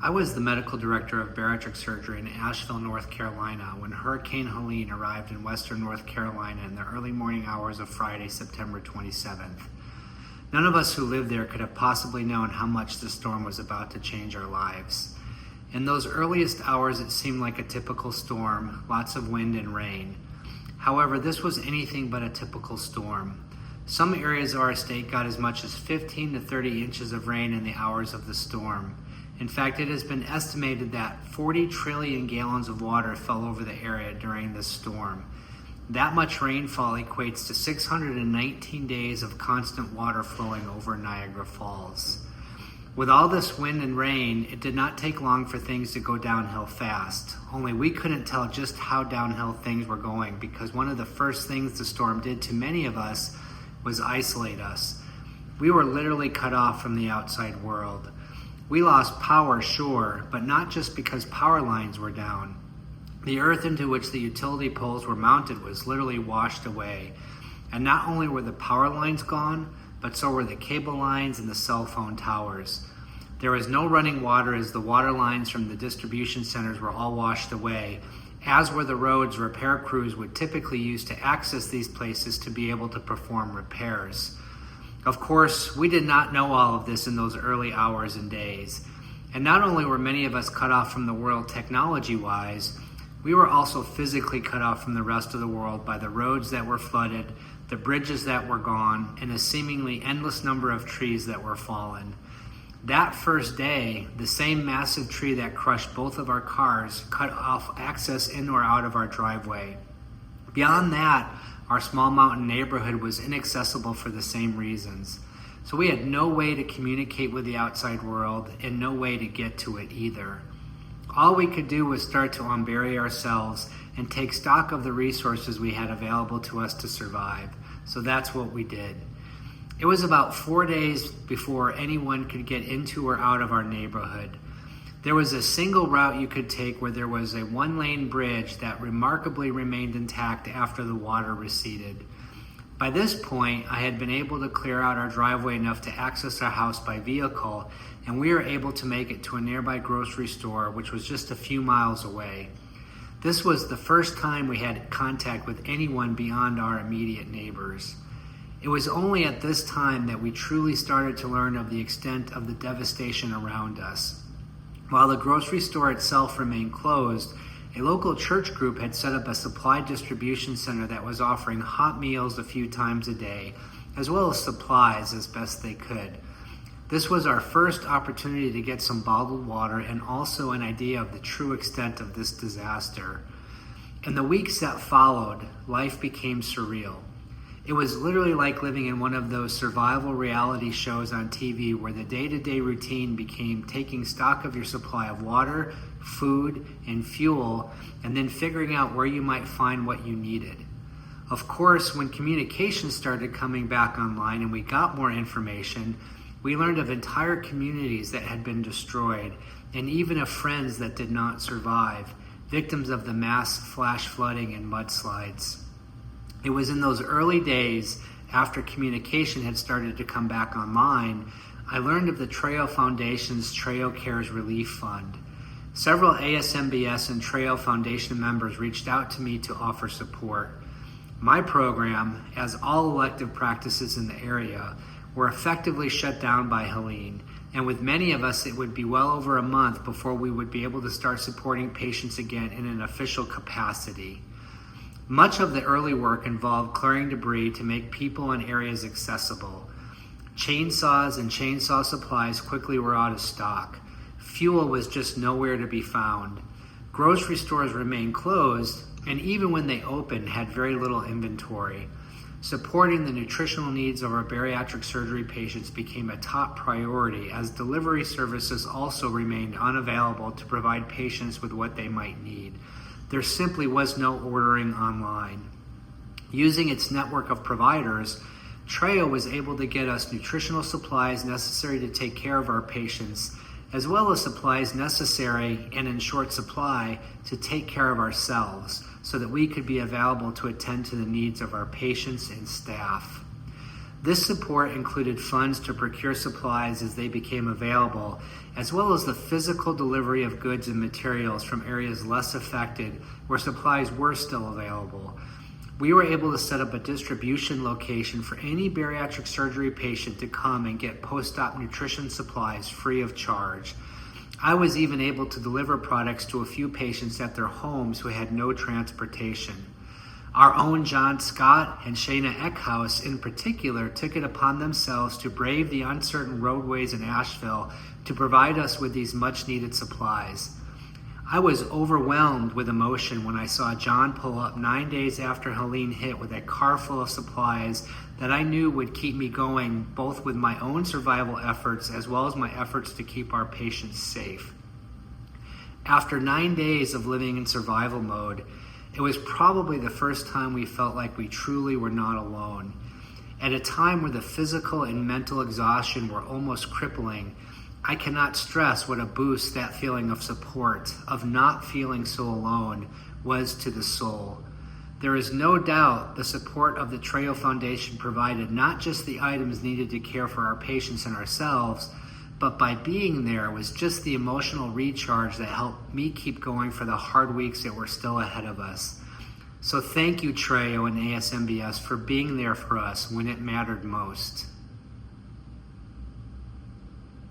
I was the medical director of bariatric surgery in Asheville, North Carolina, when Hurricane Helene arrived in western North Carolina in the early morning hours of Friday, September 27th. None of us who lived there could have possibly known how much the storm was about to change our lives. In those earliest hours, it seemed like a typical storm, lots of wind and rain. However, this was anything but a typical storm. Some areas of our state got as much as 15 to 30 inches of rain in the hours of the storm. In fact, it has been estimated that 40 trillion gallons of water fell over the area during this storm. That much rainfall equates to 619 days of constant water flowing over Niagara Falls. With all this wind and rain, it did not take long for things to go downhill fast. Only we couldn't tell just how downhill things were going because one of the first things the storm did to many of us was isolate us. We were literally cut off from the outside world. We lost power, sure, but not just because power lines were down. The earth into which the utility poles were mounted was literally washed away. And not only were the power lines gone, but so were the cable lines and the cell phone towers. There was no running water as the water lines from the distribution centers were all washed away, as were the roads repair crews would typically use to access these places to be able to perform repairs. Of course, we did not know all of this in those early hours and days. And not only were many of us cut off from the world technology-wise, we were also physically cut off from the rest of the world by the roads that were flooded, the bridges that were gone, and a seemingly endless number of trees that were fallen. That first day, the same massive tree that crushed both of our cars cut off access in or out of our driveway. Beyond that, our small mountain neighborhood was inaccessible for the same reasons. So we had no way to communicate with the outside world and no way to get to it either. All we could do was start to unbury ourselves and take stock of the resources we had available to us to survive. So that's what we did. It was about 4 days before anyone could get into or out of our neighborhood. There was a single route you could take where there was a one-lane bridge that remarkably remained intact after the water receded. By this point, I had been able to clear out our driveway enough to access our house by vehicle, and we were able to make it to a nearby grocery store, which was just a few miles away. This was the first time we had contact with anyone beyond our immediate neighbors. It was only at this time that we truly started to learn of the extent of the devastation around us. While the grocery store itself remained closed, a local church group had set up a supply distribution center that was offering hot meals a few times a day, as well as supplies as best they could. This was our first opportunity to get some bottled water and also an idea of the true extent of this disaster. In the weeks that followed, life became surreal. It was literally like living in one of those survival reality shows on TV where the day-to-day routine became taking stock of your supply of water, food, and fuel, and then figuring out where you might find what you needed. Of course, when communication started coming back online and we got more information, we learned of entire communities that had been destroyed, and even of friends that did not survive, victims of the mass flash flooding and mudslides. It was in those early days, after communication had started to come back online, I learned of the TREO Foundation's TREO Cares Relief Fund. Several ASMBS and TREO Foundation members reached out to me to offer support. My program, as all elective practices in the area, were effectively shut down by Helene, and with many of us it would be well over a month before we would be able to start supporting patients again in an official capacity. Much of the early work involved clearing debris to make people and areas accessible. Chainsaws and chainsaw supplies quickly were out of stock. Fuel was just nowhere to be found. Grocery stores remained closed, and even when they opened, had very little inventory. Supporting the nutritional needs of our bariatric surgery patients became a top priority as delivery services also remained unavailable to provide patients with what they might need. There simply was no ordering online. Using its network of providers, TREO was able to get us nutritional supplies necessary to take care of our patients, as well as supplies necessary and in short supply to take care of ourselves so that we could be available to attend to the needs of our patients and staff. This support included funds to procure supplies as they became available, as well as the physical delivery of goods and materials from areas less affected where supplies were still available. We were able to set up a distribution location for any bariatric surgery patient to come and get post-op nutrition supplies free of charge. I was even able to deliver products to a few patients at their homes who had no transportation. Our own John Scott and Shayna Eckhouse in particular took it upon themselves to brave the uncertain roadways in Asheville to provide us with these much needed supplies. I was overwhelmed with emotion when I saw John pull up 9 days after Helene hit with a car full of supplies that I knew would keep me going, both with my own survival efforts as well as my efforts to keep our patients safe. After 9 days of living in survival mode, it was probably the first time we felt like we truly were not alone. At a time where the physical and mental exhaustion were almost crippling, I cannot stress what a boost that feeling of support, of not feeling so alone, was to the soul. There is no doubt the support of the TREO Foundation provided not just the items needed to care for our patients and ourselves, but by being there was just the emotional recharge that helped me keep going for the hard weeks that were still ahead of us. So thank you, TREO and ASMBS, for being there for us when it mattered most.